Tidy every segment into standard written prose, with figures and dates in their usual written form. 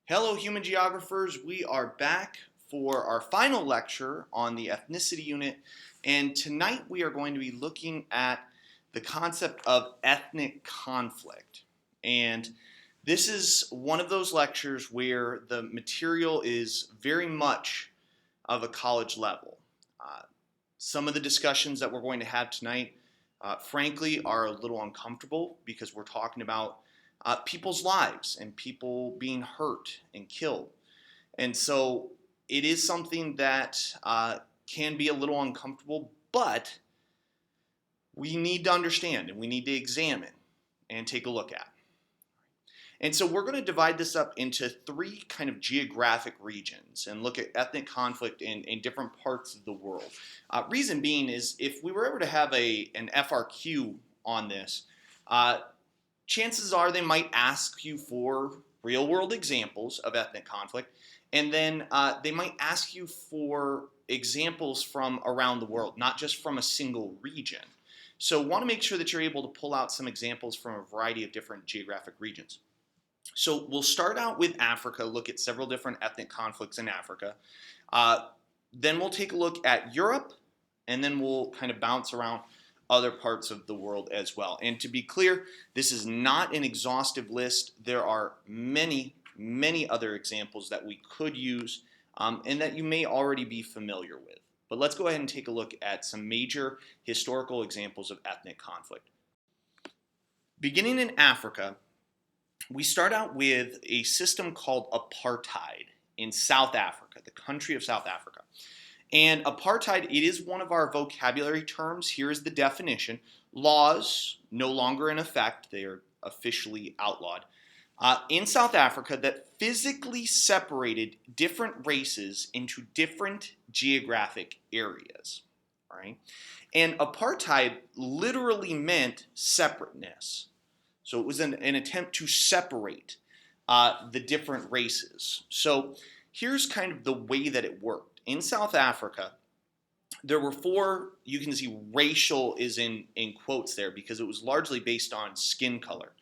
Hello, human geographers. We are back for our final lecture on the ethnicity unit, and tonight we are going to be looking at the concept of ethnic conflict. And this is one of those lectures where the material is very much of a college level. Uh, some of the discussions that we're going to have tonight, frankly, are a little uncomfortable because we're talking about people's lives and people being hurt and killed. And so it is something that can be a little uncomfortable, but we need to understand and we need to examine and take a look at. And so we're going to divide this up into three kind of geographic regions and look at ethnic conflict in different parts of the world. Reason being is if we were ever to have an FRQ on this, chances are they might ask you for real world examples of ethnic conflict, and then they might ask you for examples from around the world, not just from a single region. So want to make sure that you're able to pull out some examples from a variety of different geographic regions. So we'll start out with Africa, look at several different ethnic conflicts in Africa. Then we'll take a look at Europe, and then we'll kind of bounce around other parts of the world as well. And to be clear, this is not an exhaustive list. There are many, many other examples that we could use and that you may already be familiar with. But let's go ahead and take a look at some major historical examples of ethnic conflict. Beginning in Africa, we start out with a system called apartheid in South Africa, the country of South Africa. And apartheid, it is one of our vocabulary terms. Here is the definition. Laws no longer in effect, they are officially outlawed, in South Africa that physically separated different races into different geographic areas. All right? And apartheid literally meant separateness. So it was an attempt to separate the different races. So here's kind of the way that it worked. In South Africa, there were four, you can see racial is in quotes there because it was largely based on skin color.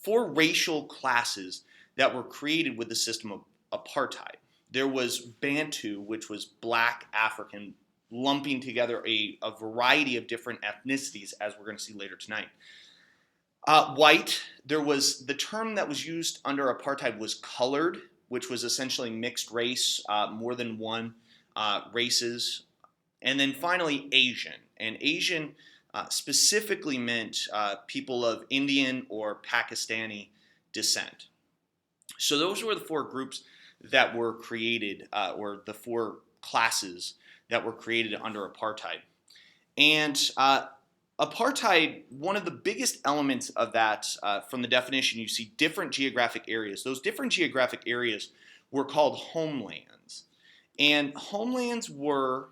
Four racial classes that were created with the system of apartheid. There was Bantu, which was black African, lumping together a variety of different ethnicities, as we're going to see later tonight. White, there was the term that was used under apartheid was colored, which was essentially mixed race, more than one races. And then finally, Asian. And Asian specifically meant people of Indian or Pakistani descent. So those were the four groups that were created, or the four classes that were created under apartheid. And apartheid, one of the biggest elements of that, from the definition, you see different geographic areas. Those different geographic areas were called homelands. And homelands were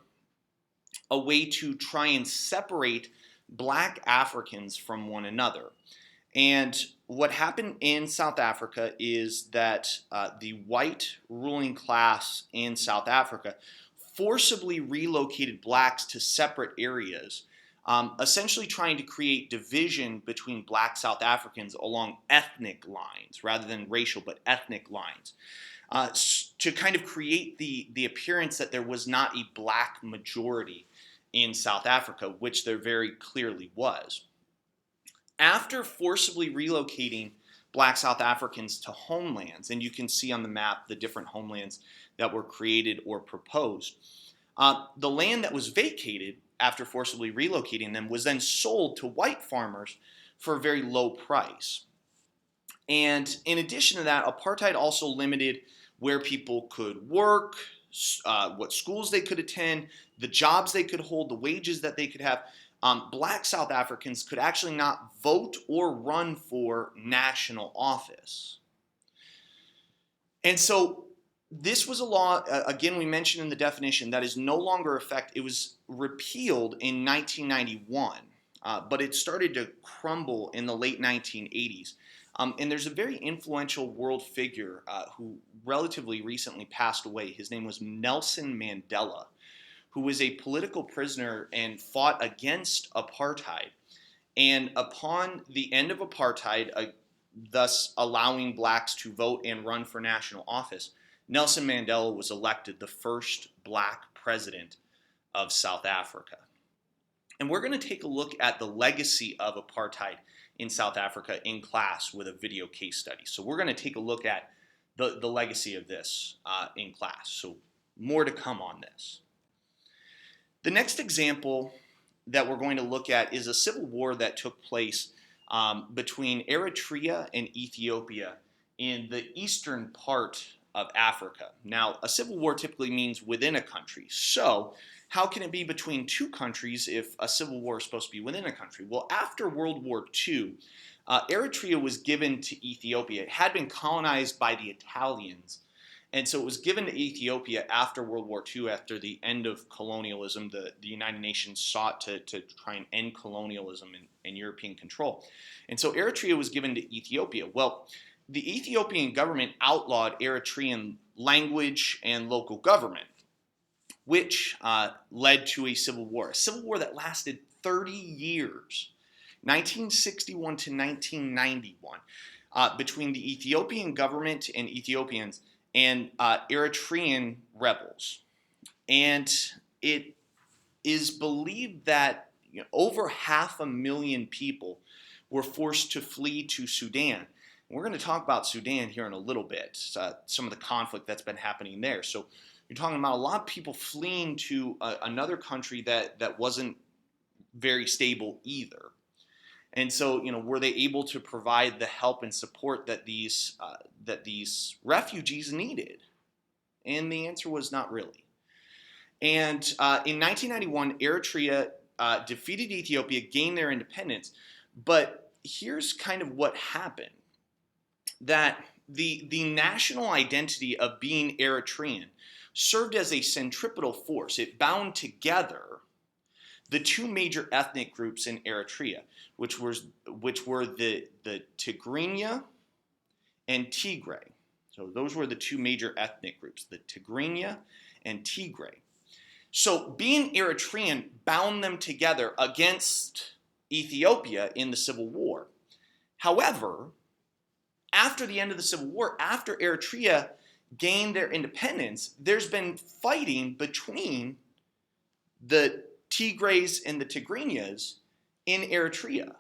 a way to try and separate black Africans from one another. And what happened in South Africa is that the white ruling class in South Africa forcibly relocated blacks to separate areas, essentially trying to create division between black South Africans along ethnic lines rather than racial, but ethnic lines, to kind of create the appearance that there was not a black majority in South Africa, which there very clearly was. After forcibly relocating black South Africans to homelands, and you can see on the map the different homelands that were created or proposed, the land that was vacated after forcibly relocating them was then sold to white farmers for a very low price. And in addition to that, apartheid also limited where people could work, what schools they could attend, the jobs they could hold, the wages that they could have. Black South Africans could actually not vote or run for national office. And so this was a law, again, we mentioned in the definition, that is no longer in effect. It was repealed in 1991, but it started to crumble in the late 1980s. And there's a very influential world figure who relatively recently passed away. His name was Nelson Mandela, who was a political prisoner and fought against apartheid. And upon the end of apartheid, thus allowing blacks to vote and run for national office, Nelson Mandela was elected the first black president of South Africa. And we're going to take a look at the legacy of apartheid in South Africa in class with a video case study. So we're going to take a look at the legacy of this in class. So more to come on this. The next example that we're going to look at is a civil war that took place between Eritrea and Ethiopia in the eastern part of Africa. Now, a civil war typically means within a country. So how can it be between two countries if a civil war is supposed to be within a country? Well, after World War II, Eritrea was given to Ethiopia. It had been colonized by the Italians, and so it was given to Ethiopia after World War II, after the end of colonialism. The United Nations sought to try and end colonialism and European control. And so Eritrea was given to Ethiopia. Well, the Ethiopian government outlawed Eritrean language and local government, which led to a civil war that lasted 30 years, 1961 to 1991, between the Ethiopian government and Ethiopians and Eritrean rebels. And it is believed that over 500,000 people were forced to flee to Sudan. We're going to talk about Sudan here in a little bit, some of the conflict that's been happening there. So you're talking about a lot of people fleeing to another country that wasn't very stable either. And so, were they able to provide the help and support that these refugees needed? And the answer was not really. And in 1991, Eritrea defeated Ethiopia, gained their independence. But here's kind of what happened. That the national identity of being Eritrean served as a centripetal force. It bound together the two major ethnic groups in Eritrea, which were the Tigrinya and Tigray. So those were the two major ethnic groups, the Tigrinya and Tigray. So being Eritrean bound them together against Ethiopia in the Civil War. However, after the end of the Civil War, after Eritrea gained their independence, there's been fighting between the Tigrays and the Tigrinyas in Eritrea.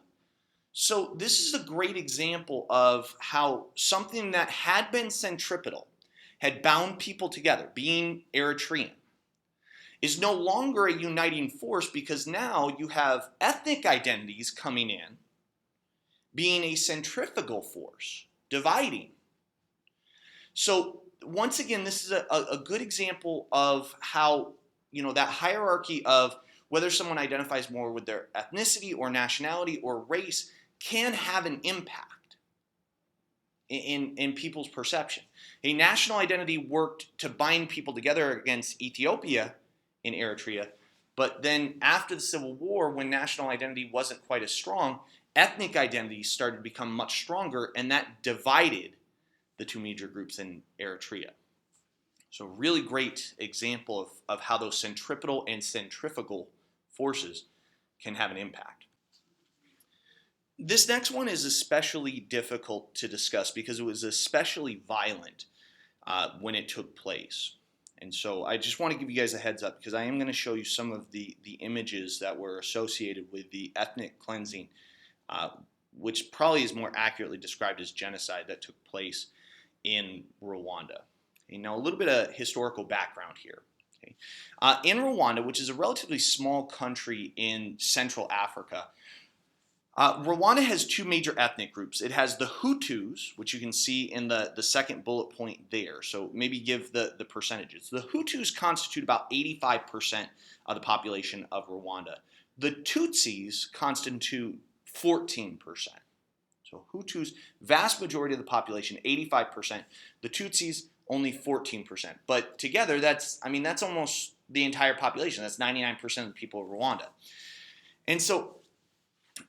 So this is a great example of how something that had been centripetal, had bound people together, being Eritrean, is no longer a uniting force because now you have ethnic identities coming in, being a centrifugal force, dividing. So once again, this is a good example of how, that hierarchy of whether someone identifies more with their ethnicity or nationality or race can have an impact in people's perception. A national identity worked to bind people together against Ethiopia in Eritrea, but then after the Civil War, when national identity wasn't quite as strong, ethnic identities started to become much stronger, and that divided the two major groups in Eritrea. So really great example of how those centripetal and centrifugal forces can have an impact. This next one is especially difficult to discuss because it was especially violent when it took place. And so I just want to give you guys a heads up because I am going to show you some of the images that were associated with the ethnic cleansing, which probably is more accurately described as genocide that took place in Rwanda. Okay, now a little bit of historical background here. Okay. In Rwanda, which is a relatively small country in Central Africa, Rwanda has two major ethnic groups. It has the Hutus, which you can see in the second bullet point there. So maybe give the percentages. The Hutus constitute about 85% of the population of Rwanda. The Tutsis constitute 14%. So Hutus, vast majority of the population, 85%. The Tutsis, only 14%. But together, that's almost the entire population. That's 99% of the people of Rwanda. And so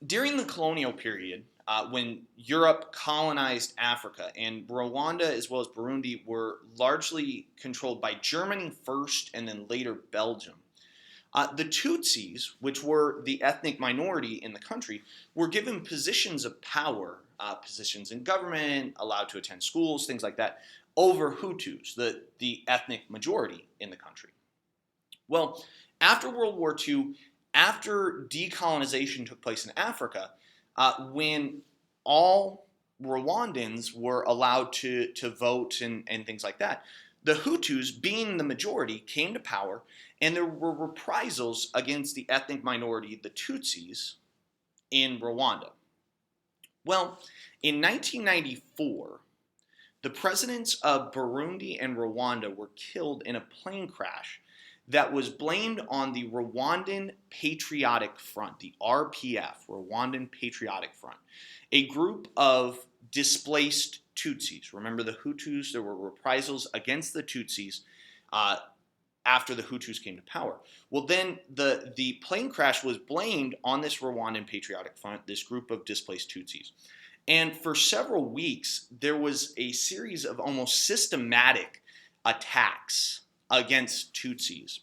during the colonial period, when Europe colonized Africa, and Rwanda as well as Burundi were largely controlled by Germany first and then later Belgium, the Tutsis, which were the ethnic minority in the country, were given positions of power positions in government, allowed to attend schools, things like that, over Hutus, the ethnic majority in the country. Well, after World War II, after decolonization took place in Africa, when all Rwandans were allowed to vote and things like that, the Hutus, being the majority, came to power, and there were reprisals against the ethnic minority, the Tutsis, in Rwanda. Well, in 1994, the presidents of Burundi and Rwanda were killed in a plane crash that was blamed on the Rwandan Patriotic Front, the RPF, Rwandan Patriotic Front, a group of displaced Tutsis. Remember the Hutus, there were reprisals against the Tutsis after the Hutus came to power. Well, then the plane crash was blamed on this Rwandan Patriotic Front, this group of displaced Tutsis. And for several weeks, there was a series of almost systematic attacks against Tutsis.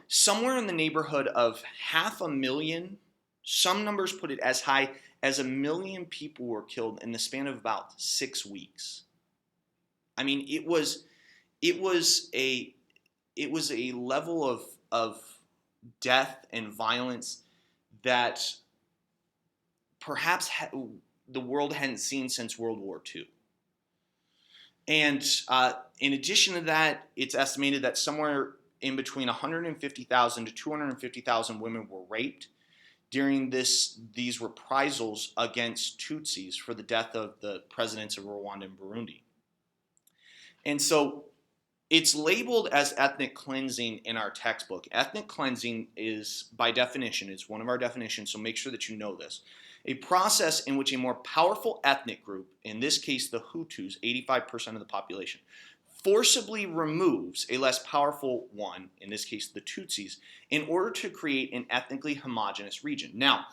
Somewhere in the neighborhood of 500,000, some numbers put it as high as 1 million people were killed in the span of about 6 weeks. I mean, it was a level of death and violence that perhaps the world hadn't seen since World War II. And in addition to that, it's estimated that somewhere in between 150,000 to 250,000 women were raped during these reprisals against Tutsis for the death of the presidents of Rwanda and Burundi. And so it's labeled as ethnic cleansing in our textbook. Ethnic cleansing is, by definition, it's one of our definitions, so make sure that you know this. A process in which a more powerful ethnic group, in this case the Hutus, 85% of the population, forcibly removes a less powerful one, in this case the Tutsis, in order to create an ethnically homogenous region. Now,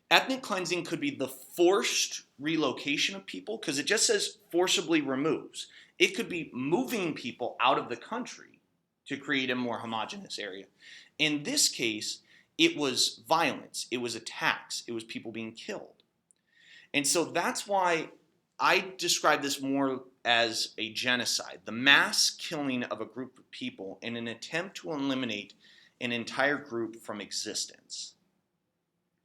ethnic cleansing could be the forced relocation of people, because it just says forcibly removes. It could be moving people out of the country to create a more homogenous area. In this case, it was violence, it was attacks, it was people being killed. And so that's why I describe this more as a genocide, the mass killing of a group of people in an attempt to eliminate an entire group from existence.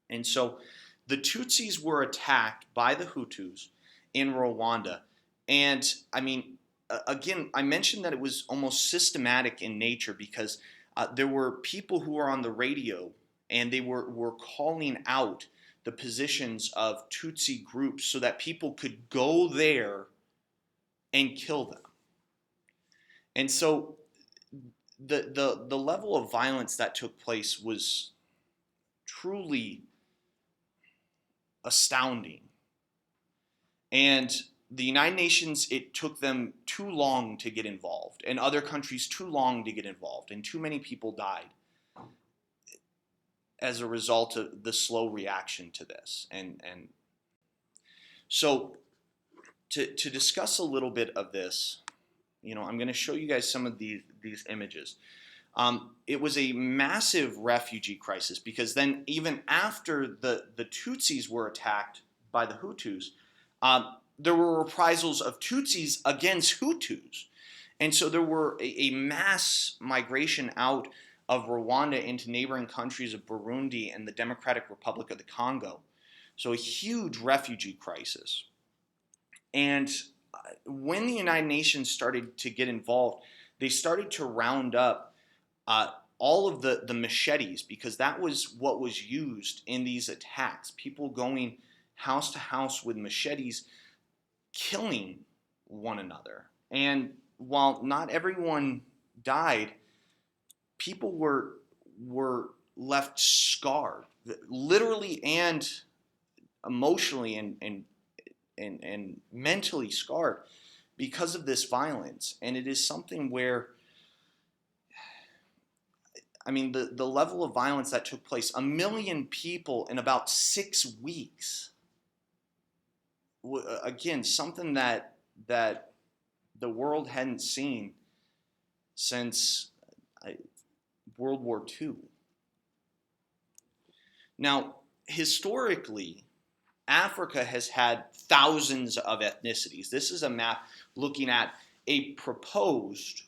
And so the Tutsis were attacked by the Hutus in Rwanda. And I mean, again, I mentioned that it was almost systematic in nature because there were people who were on the radio and they were calling out the positions of Tutsi groups so that people could go there and kill them. And so the level of violence that took place was truly astounding. And the United Nations, it took them too long to get involved, and other countries too long to get involved, and too many people died as a result of the slow reaction to this. And so to discuss a little bit of this, I'm going to show you guys some of these images. It was a massive refugee crisis because then even after the Tutsis were attacked by the Hutus, there were reprisals of Tutsis against Hutus. And so there were a mass migration out of Rwanda into neighboring countries of Burundi and the Democratic Republic of the Congo. So a huge refugee crisis. And when the United Nations started to get involved, they started to round up all of the machetes, because that was what was used in these attacks. People going house to house with machetes, killing one another. And while not everyone died, people were left scarred, literally and emotionally and mentally scarred because of this violence. And it is something where, I mean, the level of violence that took place, 1 million people in about 6 weeks. Again, something that the world hadn't seen since World War II. Now, historically, Africa has had thousands of ethnicities. This is a map looking at a proposed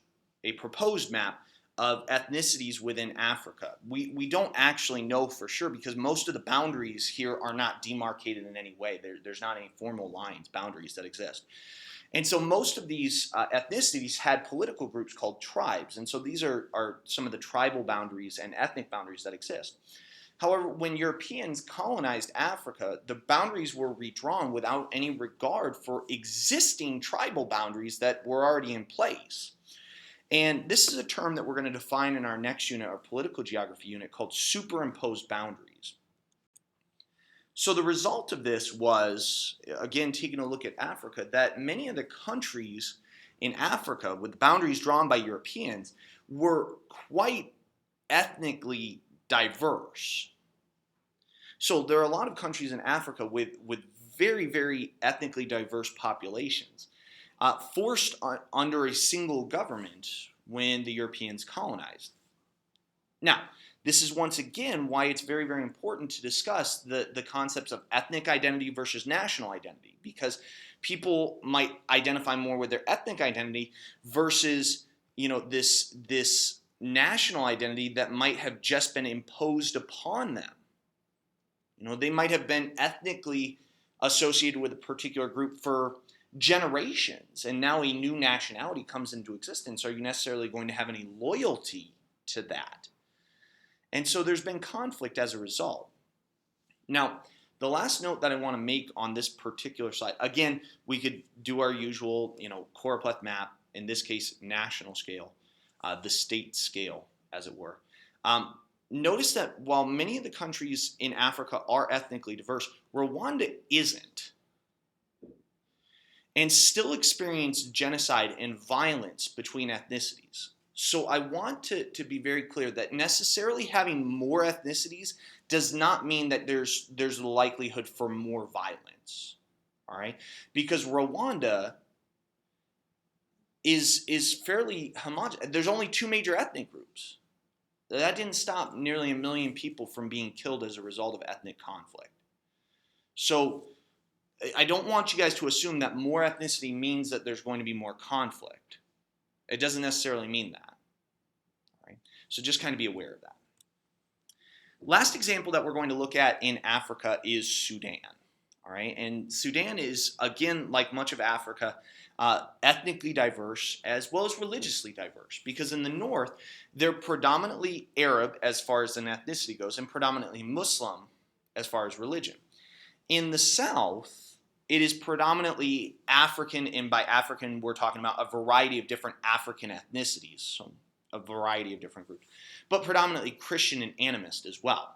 map of ethnicities within Africa. We don't actually know for sure because most of the boundaries here are not demarcated in any way. There's not any formal lines, boundaries that exist. And so most of these ethnicities had political groups called tribes. And so these are some of the tribal boundaries and ethnic boundaries that exist. However, when Europeans colonized Africa, the boundaries were redrawn without any regard for existing tribal boundaries that were already in place. And this is a term that we're going to define in our next unit, our political geography unit, called superimposed boundaries. So the result of this was, again, taking a look at Africa, that many of the countries in Africa with boundaries drawn by Europeans were quite ethnically diverse. So there are a lot of countries in Africa with very, very ethnically diverse populations, forced under a single government when the Europeans colonized. Now, this is once again why it's very, very important to discuss the concepts of ethnic identity versus national identity, because people might identify more with their ethnic identity versus, this national identity that might have just been imposed upon them. They might have been ethnically associated with a particular group for generations, and now a new nationality comes into existence. Are you necessarily going to have any loyalty to that? And so there's been conflict as a result. Now, the last note that I want to make on this particular slide, again, we could do our usual, choropleth map, in this case, national scale, the state scale, as it were. Notice that while many of the countries in Africa are ethnically diverse, Rwanda isn't, and still experience genocide and violence between ethnicities. So I want to be very clear that necessarily having more ethnicities does not mean that there's a likelihood for more violence, all right? Because Rwanda is fairly homogeneous. There's only two major ethnic groups. That didn't stop nearly 1 million people from being killed as a result of ethnic conflict. So I don't want you guys to assume that more ethnicity means that there's going to be more conflict. It doesn't necessarily mean that. All right? So just kind of be aware of that. Last example that we're going to look at in Africa is Sudan. All right? And Sudan is, again, like much of Africa, ethnically diverse as well as religiously diverse, because in the north, they're predominantly Arab as far as an ethnicity goes and predominantly Muslim as far as religion. In the south, it is predominantly African, and by African, we're talking about a variety of different African ethnicities, so a variety of different groups, but predominantly Christian and animist as well.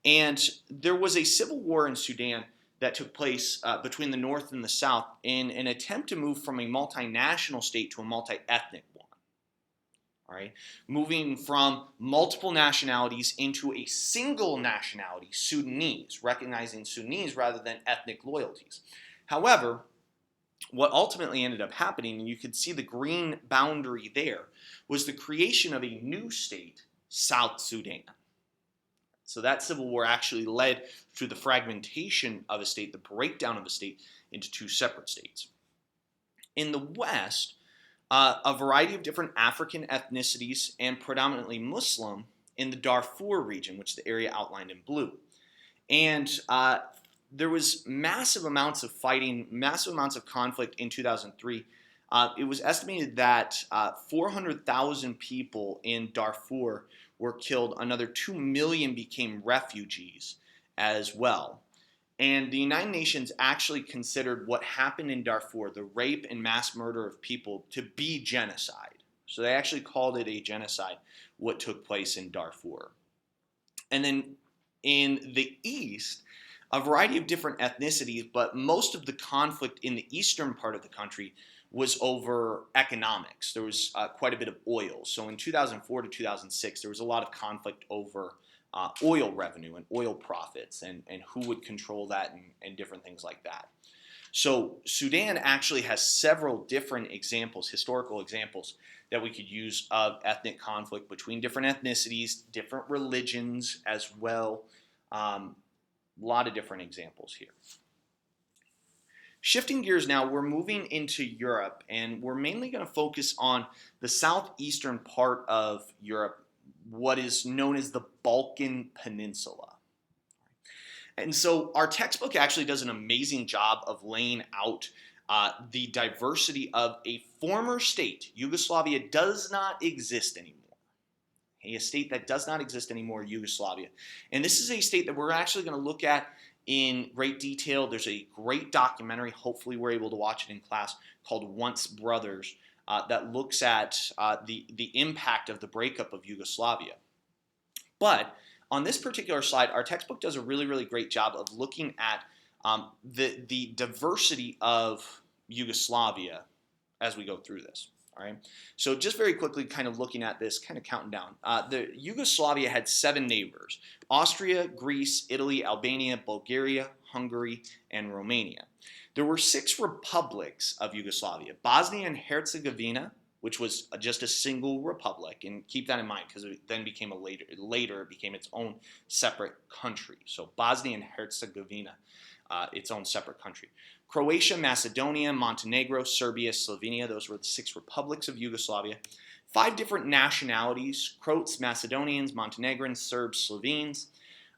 And there was a civil war in Sudan that took place between the north and the south in an attempt to move from a multinational state to a multi-ethnic one. All right, moving from multiple nationalities into a single nationality, Sudanese, recognizing Sudanese rather than ethnic loyalties. However, what ultimately ended up happening, and you could see the green boundary there, was the creation of a new state, South Sudan. So that civil war actually led to the fragmentation of a state, the breakdown of a state into two separate states. In the West, a variety of different African ethnicities and predominantly Muslim in the Darfur region, which is the area outlined in blue. And there was massive amounts of fighting, massive amounts of conflict in 2003. It was estimated that 400,000 people in Darfur were killed. Another 2 million became refugees as well. And the United Nations actually considered what happened in Darfur, the rape and mass murder of people, to be genocide. So they actually called it a genocide, what took place in Darfur. And then in the East, a variety of different ethnicities, but most of the conflict in the eastern part of the country was over economics. There was quite a bit of oil. So in 2004 to 2006, there was a lot of conflict over oil revenue and oil profits and who would control that and different things like that. So Sudan actually has several different examples, historical examples, that we could use of ethnic conflict between different ethnicities, different religions as well. A lot of different examples here. Shifting gears now, we're moving into Europe, and we're mainly going to focus on the southeastern part of Europe, what is known as the Balkan Peninsula. And so our textbook actually does an amazing job of laying out the diversity of a former state. Yugoslavia does not exist anymore. A state that does not exist anymore, Yugoslavia. And this is a state that we're actually going to look at in great detail. There's a great documentary, hopefully we're able to watch it in class, called Once Brothers, that looks at the impact of the breakup of Yugoslavia. But on this particular slide, our textbook does a really, really great job of looking at the diversity of Yugoslavia as we go through this. All right. So just very quickly, kind of looking at this, kind of counting down. The Yugoslavia had 7 neighbors: Austria, Greece, Italy, Albania, Bulgaria, Hungary, and Romania. There were 6 republics of Yugoslavia: Bosnia and Herzegovina, which was just a single republic, and keep that in mind because it then became later it became its own separate country. So Bosnia and Herzegovina, its own separate country. Croatia, Macedonia, Montenegro, Serbia, Slovenia, those were the 6 republics of Yugoslavia. 5 different nationalities: Croats, Macedonians, Montenegrins, Serbs, Slovenes.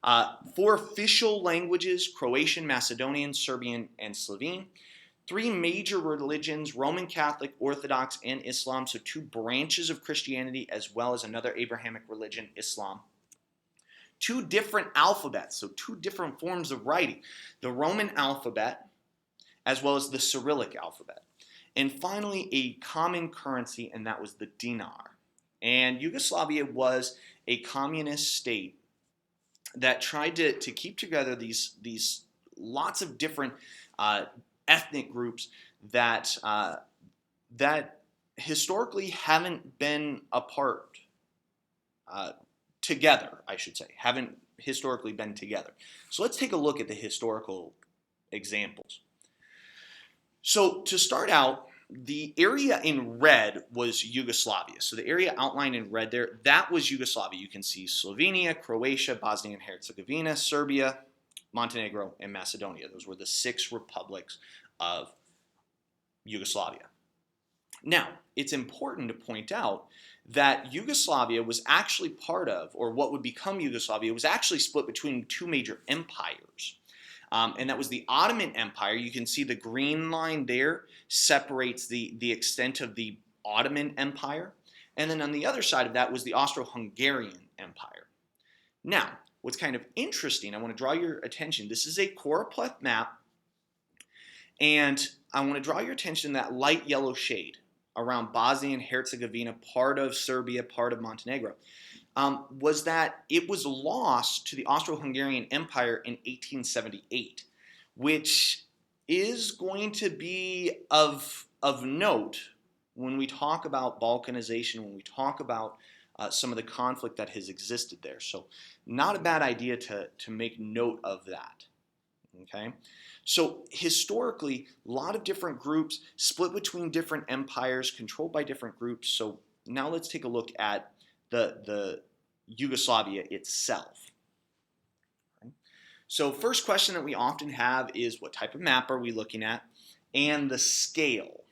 4 official languages: Croatian, Macedonian, Serbian, and Slovene. 3 major religions: Roman Catholic, Orthodox, and Islam, so 2 branches of Christianity as well as another Abrahamic religion, Islam. 2 different alphabets, so 2 different forms of writing: the Roman alphabet as well as the Cyrillic alphabet. And finally, a common currency, and that was the dinar. And Yugoslavia was a communist state that tried to keep together these lots of different ethnic groups that historically haven't been apart together, I should say, haven't historically been together. So let's take a look at the historical examples. So to start out, the area in red was Yugoslavia. So the area outlined in red there, that was Yugoslavia. You can see Slovenia, Croatia, Bosnia and Herzegovina, Serbia, Montenegro, and Macedonia. Those were the 6 republics of Yugoslavia. Now, it's important to point out that Yugoslavia was actually part of, or what would become Yugoslavia, was actually split between 2 major empires. And that was the Ottoman Empire. You can see the green line there separates the extent of the Ottoman Empire. And then on the other side of that was the Austro-Hungarian Empire. Now, what's kind of interesting, I want to draw your attention. This is a choropleth map. And I want to draw your attention to that light yellow shade around Bosnia and Herzegovina, part of Serbia, part of Montenegro. Was that it was lost to the Austro-Hungarian Empire in 1878, which is going to be of note when we talk about Balkanization, when we talk about some of the conflict that has existed there. So not a bad idea to make note of that. Okay, so historically, a lot of different groups split between different empires, controlled by different groups. So now let's take a look at the Yugoslavia itself. So first question that we often have is, what type of map are we looking at? And the scale.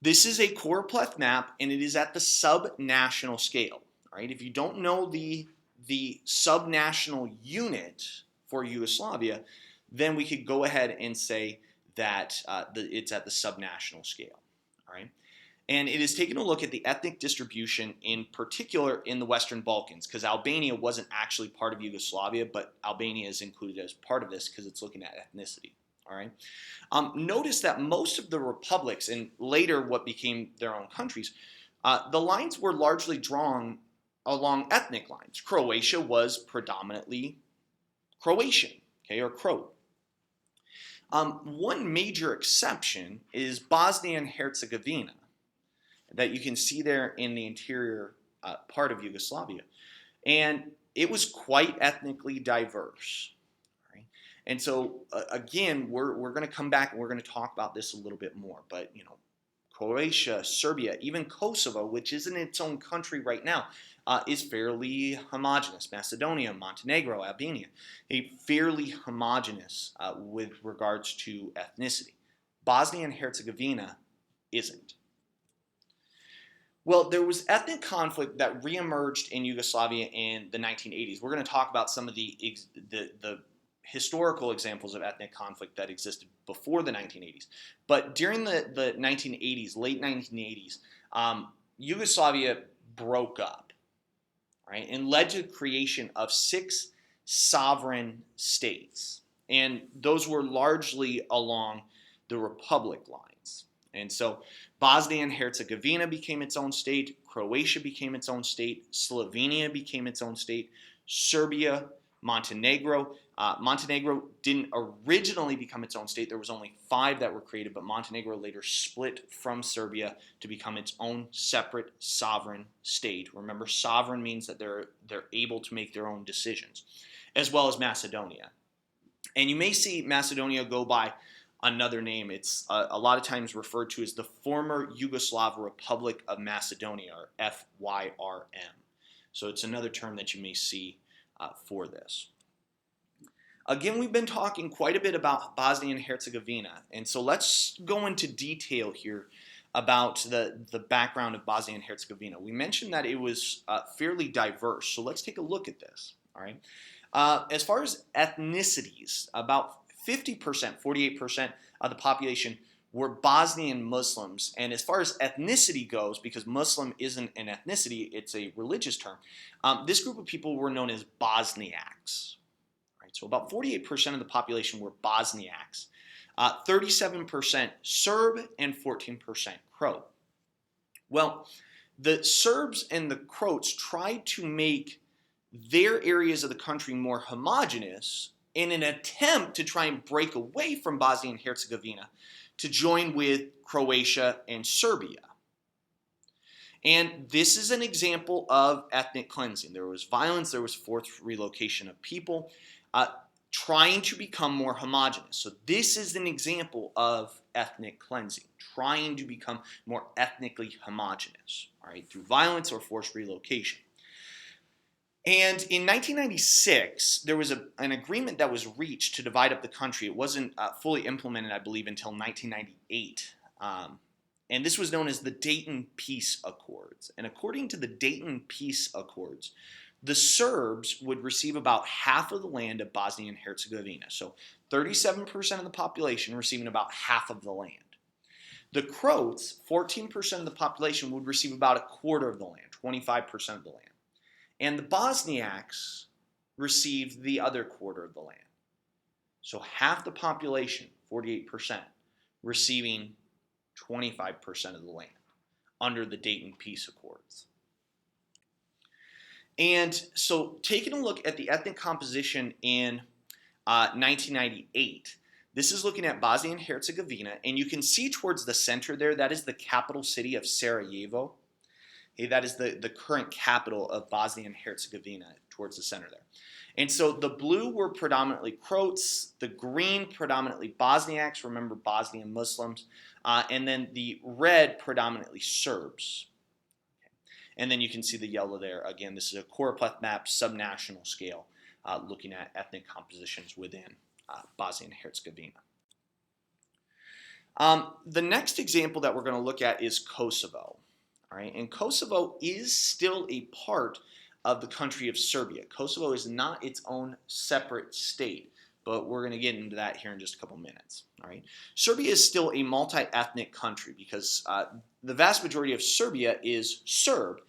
This is a choropleth map, and it is at the subnational scale. All right? If you don't know the subnational unit for Yugoslavia, then we could go ahead and say that it's at the subnational scale. All right? And it is taking a look at the ethnic distribution, in particular in the Western Balkans, because Albania wasn't actually part of Yugoslavia, but Albania is included as part of this because it's looking at ethnicity. All right. Notice that most of the republics, and later what became their own countries, the lines were largely drawn along ethnic lines. Croatia was predominantly Croatian, okay, or Croat. One major exception is Bosnia and Herzegovina, that you can see there in the interior part of Yugoslavia. And it was quite ethnically diverse. Right? And so, again, we're going to come back and we're going to talk about this a little bit more. But, Croatia, Serbia, even Kosovo, which isn't its own country right now, is fairly homogenous. Macedonia, Montenegro, Albania, a fairly homogenous with regards to ethnicity. Bosnia and Herzegovina isn't. Well, there was ethnic conflict that reemerged in Yugoslavia in the 1980s. We're going to talk about some of the historical examples of ethnic conflict that existed before the 1980s. But during the 1980s, late 1980s, Yugoslavia broke up, right, and led to the creation of 6 sovereign states. And those were largely along the republic lines. And so Bosnia and Herzegovina became its own state, Croatia became its own state, Slovenia became its own state, Serbia, Montenegro. Montenegro didn't originally become its own state. There was only 5 that were created, but Montenegro later split from Serbia to become its own separate sovereign state. Remember, sovereign means that they're able to make their own decisions, as well as Macedonia. And you may see Macedonia go by another name. It's a lot of times referred to as the former Yugoslav Republic of Macedonia, or FYRM. So it's another term that you may see for this. Again, we've been talking quite a bit about Bosnia and Herzegovina, and so let's go into detail here about the background of Bosnia and Herzegovina. We mentioned that it was fairly diverse, so let's take a look at this. All right. As far as ethnicities, about 50%, 48% of the population were Bosnian Muslims. And as far as ethnicity goes, because Muslim isn't an ethnicity, it's a religious term, this group of people were known as Bosniaks. Right? So about 48% of the population were Bosniaks, 37% Serb, and 14% Croat. Well, the Serbs and the Croats tried to make their areas of the country more homogenous in an attempt to try and break away from Bosnia and Herzegovina to join with Croatia and Serbia. And this is an example of ethnic cleansing. There was violence, there was forced relocation of people, trying to become more homogenous. So this is an example of ethnic cleansing, trying to become more ethnically homogenous, all right, through violence or forced relocation. And in 1996, there was an agreement that was reached to divide up the country. It wasn't fully implemented, I believe, until 1998. And this was known as the Dayton Peace Accords. And according to the Dayton Peace Accords, the Serbs would receive about half of the land of Bosnia and Herzegovina. So 37% of the population receiving about half of the land. The Croats, 14% of the population, would receive about a quarter of the land, 25% of the land. And the Bosniaks received the other quarter of the land. So half the population, 48%, receiving 25% of the land under the Dayton Peace Accords. And so taking a look at the ethnic composition in 1998, this is looking at Bosnia and Herzegovina, and you can see towards the center there, that is the capital city of Sarajevo. Okay, that is the current capital of Bosnia and Herzegovina towards the center there. And so the blue were predominantly Croats, the green predominantly Bosniaks, remember Bosnian Muslims, and then the red predominantly Serbs. Okay. And then you can see the yellow there. Again, this is a choropleth map, subnational scale, looking at ethnic compositions within Bosnia and Herzegovina. The next example that we're going to look at is Kosovo. All right, and Kosovo is still a part of the country of Serbia. Kosovo is not its own separate state, but we're going to get into that here in just a couple minutes. All right, Serbia is still a multi-ethnic country because the vast majority of Serbia is Serb,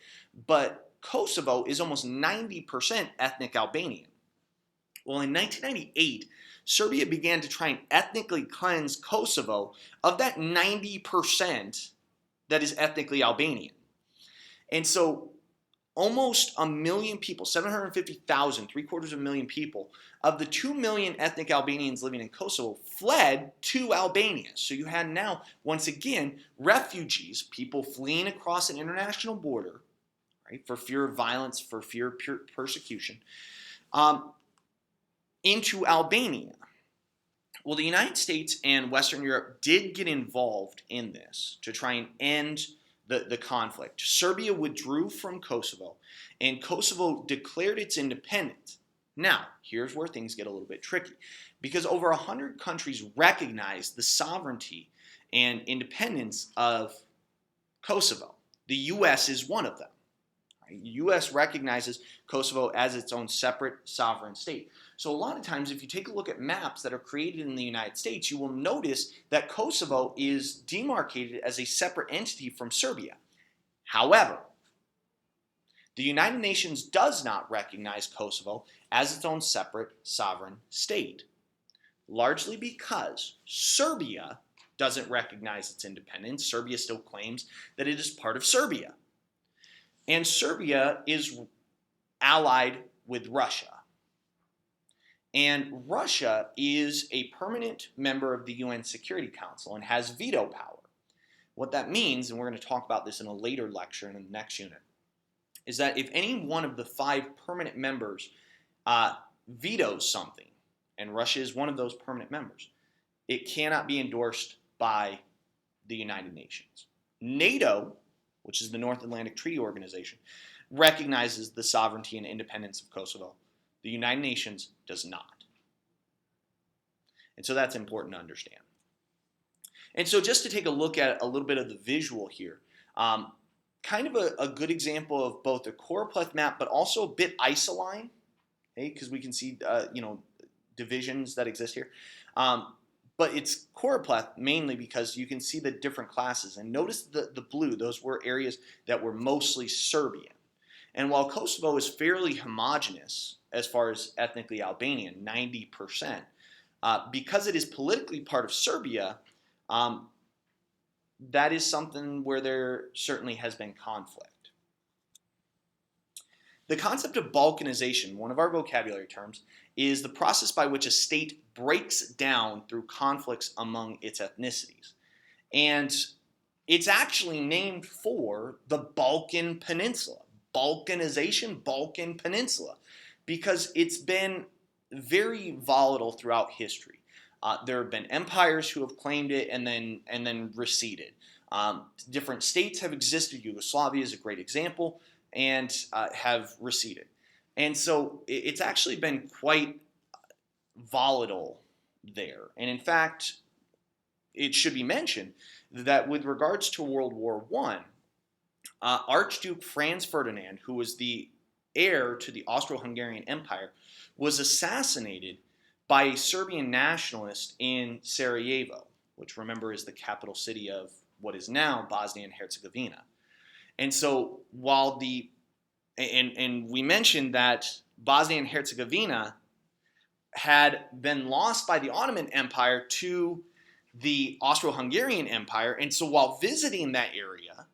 but Kosovo is almost 90% ethnic Albanian. Well, in 1998, Serbia began to try and ethnically cleanse Kosovo of that 90% that is ethnically Albanian. And so almost a million people, 750,000, 750,000 people, of the 2 million ethnic Albanians living in Kosovo fled to Albania. So you had now, once again, refugees, people fleeing across an international border, right, for fear of violence, for fear of persecution, into Albania. Well, the United States and Western Europe did get involved in this to try and end the conflict. Serbia withdrew from Kosovo, and Kosovo declared its independence. Now, here's where things get a little bit tricky, because over 100 countries recognize the sovereignty and independence of Kosovo. The U.S. is one of them. Right? The U.S. recognizes Kosovo as its own separate sovereign state. So a lot of times, if you take a look at maps that are created in the United States, you will notice that Kosovo is demarcated as a separate entity from Serbia. However, the United Nations does not recognize Kosovo as its own separate sovereign state, largely because Serbia doesn't recognize its independence. Serbia still claims that it is part of Serbia. And Serbia is allied with Russia. And Russia is a permanent member of the UN Security Council and has veto power. What that means, and we're going to talk about this in a later lecture in the next unit, is that if any one of the 5 permanent members vetoes something, and Russia is one of those permanent members, it cannot be endorsed by the United Nations. NATO, which is the North Atlantic Treaty Organization, recognizes the sovereignty and independence of Kosovo. The United Nations does not. And so that's important to understand. And so just to take a look at a little bit of the visual here, kind of a good example of both a choropleth map, but also a bit isoline, okay, because we can see divisions that exist here. But it's choropleth mainly because you can see the different classes. And notice the blue, those were areas that were mostly Serbian. And while Kosovo is fairly homogenous as far as ethnically Albanian, 90%, because it is politically part of Serbia, that is something where there certainly has been conflict. The concept of balkanization, one of our vocabulary terms, is the process by which a state breaks down through conflicts among its ethnicities. And it's actually named for the Balkan Peninsula. Balkanization, Balkan Peninsula, because it's been very volatile throughout history. There have been empires who have claimed it and then receded. Different states have existed. Yugoslavia is a great example, and have receded. And so it's actually been quite volatile there. And in fact, it should be mentioned that with regards to World War I, Archduke Franz Ferdinand, who was the heir to the Austro-Hungarian Empire, was assassinated by a Serbian nationalist in Sarajevo, which, remember, is the capital city of what is now Bosnia and Herzegovina. And so while and we mentioned that Bosnia and Herzegovina had been lost by the Ottoman Empire to the Austro-Hungarian Empire, and so while visiting that area,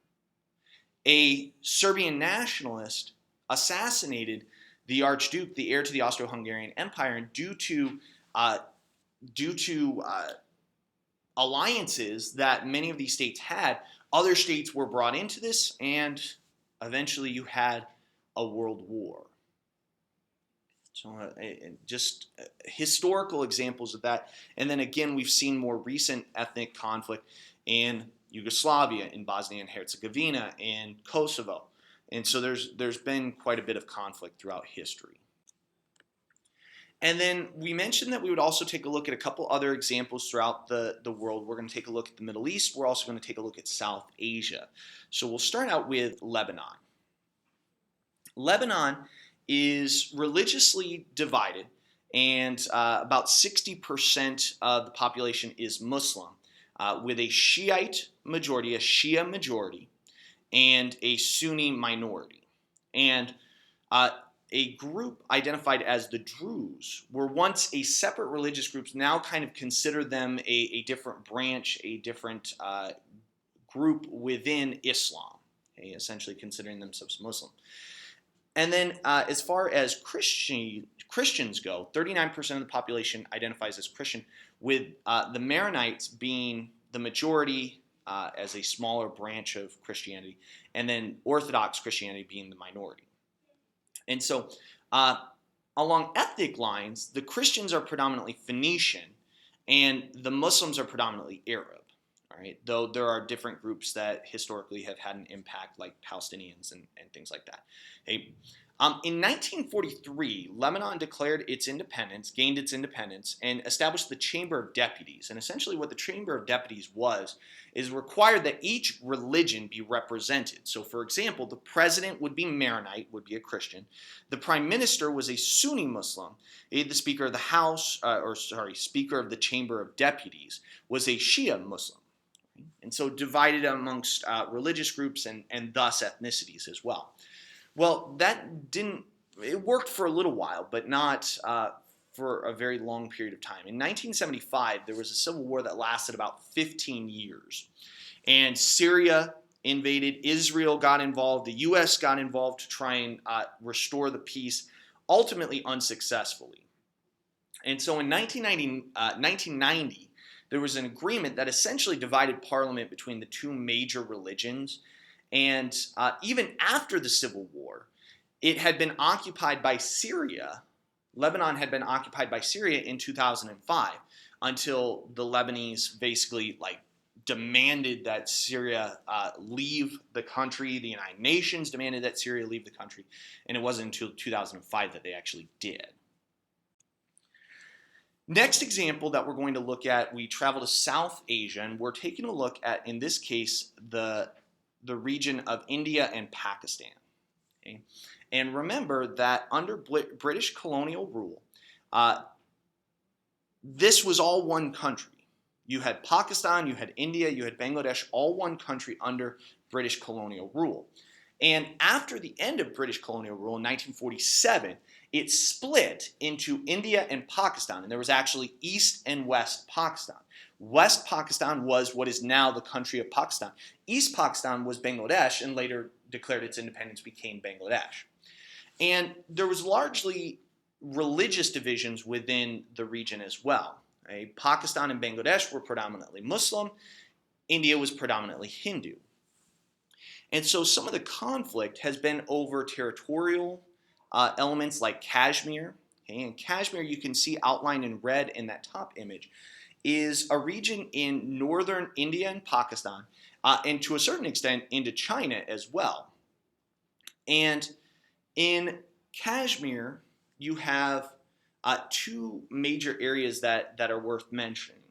a Serbian nationalist assassinated the Archduke, the heir to the Austro-Hungarian Empire, and due to alliances that many of these states had, other states were brought into this, and eventually you had a world war. So just historical examples of that. And then again, we've seen more recent ethnic conflict in Yugoslavia, in Bosnia and Herzegovina, in Kosovo. And so there's been quite a bit of conflict throughout history. And then we mentioned that we would also take a look at a couple other examples throughout the world. We're going to take a look at the Middle East. We're also going to take a look at South Asia. So we'll start out with Lebanon. Lebanon is religiously divided, and about 60% of the population is Muslim, with a Shiite majority, a Shia majority, and a Sunni minority. And a group identified as the Druze were once a separate religious group, now kind of consider them a different branch, a different group within Islam, okay, essentially considering themselves Muslim. And then as far as Christians go, 39% of the population identifies as Christian, with the Maronites being the majority as a smaller branch of Christianity, and then Orthodox Christianity being the minority. And so along ethnic lines, the Christians are predominantly Phoenician, and the Muslims are predominantly Arab. All right, though there are different groups that historically have had an impact, like Palestinians and things like that. Okay. In 1943, Lebanon declared its independence, gained its independence, and established the Chamber of Deputies. And essentially, what the Chamber of Deputies was is required that each religion be represented. So, for example, the president would be Maronite, would be a Christian. The prime minister was a Sunni Muslim. The Speaker of the House, Speaker of the Chamber of Deputies, was a Shia Muslim. And so divided amongst religious groups and thus ethnicities as well. Well, it worked for a little while, but not for a very long period of time. In 1975, there was a civil war that lasted about 15 years. And Syria invaded, Israel got involved, the U.S. got involved to try and restore the peace, ultimately unsuccessfully. And so in 1990, there was an agreement that essentially divided parliament between the two major religions. And even after the Civil War, it had been occupied by Syria. Lebanon had been occupied by Syria in 2005 until the Lebanese basically demanded that Syria leave the country. The United Nations demanded that Syria leave the country. And it wasn't until 2005 that they actually did. Next example that we're going to look at, we travel to South Asia, and we're taking a look at, in this case, the region of India and Pakistan. Okay? And remember that under British colonial rule, this was all one country. You had Pakistan, you had India, you had Bangladesh, all one country under British colonial rule. And after the end of British colonial rule in 1947, it split into India and Pakistan, and there was actually East and West Pakistan. West Pakistan was what is now the country of Pakistan. East Pakistan was Bangladesh, and later declared its independence, became Bangladesh. And there was largely religious divisions within the region as well. Right? Pakistan and Bangladesh were predominantly Muslim. India was predominantly Hindu. And so some of the conflict has been over territorial elements like Kashmir. Okay? And Kashmir, you can see outlined in red in that top image, is a region in northern India and Pakistan, and to a certain extent into China as well. And in Kashmir, you have two major areas that are worth mentioning.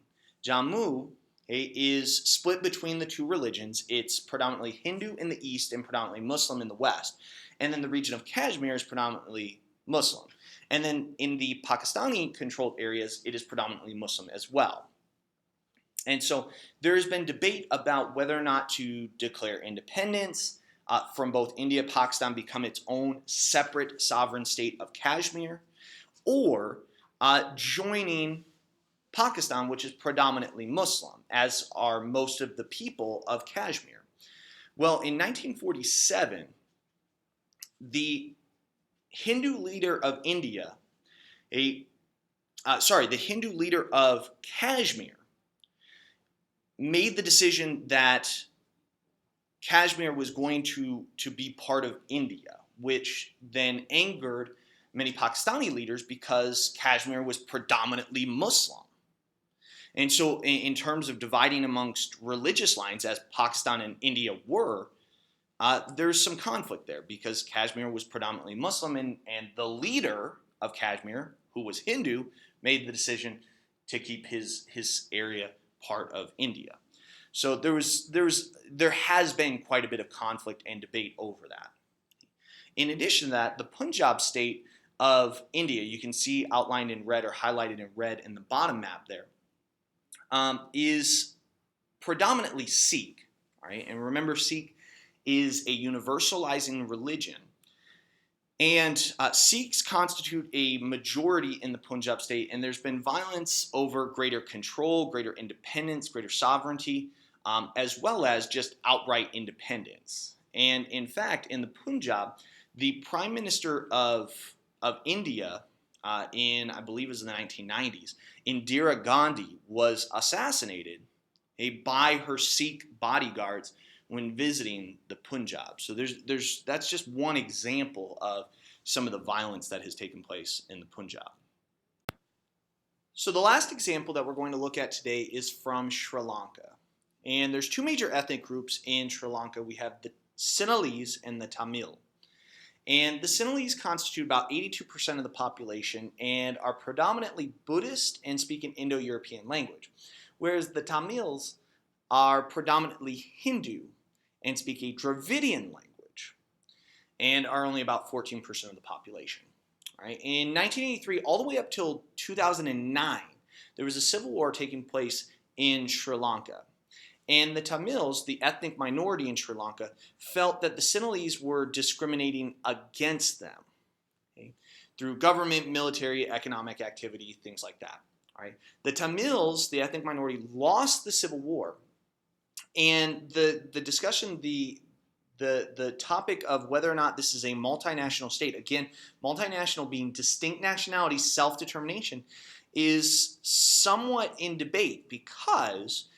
Jammu is split between the two religions. It's predominantly Hindu in the east and predominantly Muslim in the west. And then the region of Kashmir is predominantly Muslim. And then in the Pakistani-controlled areas, it is predominantly Muslim as well. And so there has been debate about whether or not to declare independence from both India and Pakistan, become its own separate sovereign state of Kashmir, or joining Pakistan, which is predominantly Muslim, as are most of the people of Kashmir. Well, in 1947, the Hindu leader of India, the Hindu leader of Kashmir, made the decision that Kashmir was going to be part of India, which then angered many Pakistani leaders because Kashmir was predominantly Muslim. And so in terms of dividing amongst religious lines, as Pakistan and India were, there's some conflict there because Kashmir was predominantly Muslim, and the leader of Kashmir, who was Hindu, made the decision to keep his area part of India. So there has been quite a bit of conflict and debate over that. In addition to that, the Punjab state of India, you can see outlined in red or highlighted in red in the bottom map there, is predominantly Sikh. All right? And remember, Sikh is a universalizing religion. And Sikhs constitute a majority in the Punjab state, and there's been violence over greater control, greater independence, greater sovereignty, as well as just outright independence. And in fact, in the Punjab, the Prime Minister of India in, I believe it was in the 1990s, Indira Gandhi was assassinated by her Sikh bodyguards when visiting the Punjab. So that's just one example of some of the violence that has taken place in the Punjab. So the last example that we're going to look at today is from Sri Lanka. And there's two major ethnic groups in Sri Lanka. We have the Sinhalese and the Tamil. And the Sinhalese constitute about 82% of the population and are predominantly Buddhist and speak an Indo-European language, whereas the Tamils are predominantly Hindu and speak a Dravidian language and are only about 14% of the population. All right. In 1983, all the way up till 2009, there was a civil war taking place in Sri Lanka. And the Tamils, the ethnic minority in Sri Lanka, felt that the Sinhalese were discriminating against them, okay, through government, military, economic activity, things like that. All right. The Tamils, the ethnic minority, lost the civil war. And the discussion, the topic of whether or not this is a multinational state, again, multinational being distinct nationalities, self-determination, is somewhat in debate because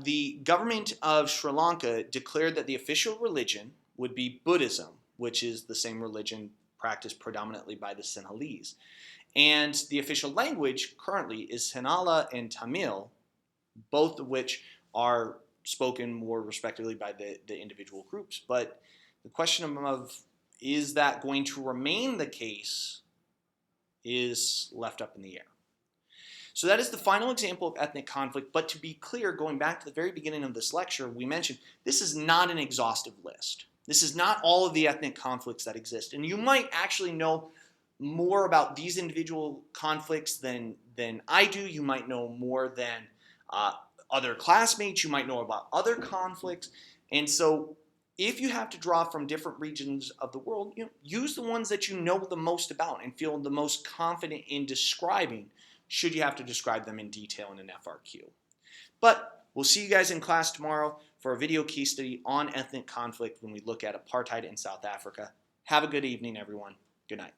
the government of Sri Lanka declared that the official religion would be Buddhism, which is the same religion practiced predominantly by the Sinhalese. And the official language currently is Sinhala and Tamil, both of which are spoken more respectively by the individual groups. But the question of is that going to remain the case is left up in the air. So that is the final example of ethnic conflict, but to be clear, going back to the very beginning of this lecture, we mentioned this is not an exhaustive list. This is not all of the ethnic conflicts that exist. And you might actually know more about these individual conflicts than I do. You might know more than other classmates. You might know about other conflicts. And so if you have to draw from different regions of the world, use the ones that you know the most about and feel the most confident in describing, should you have to describe them in detail in an FRQ. But we'll see you guys in class tomorrow for a video case study on ethnic conflict when we look at apartheid in South Africa. Have a good evening, everyone. Good night.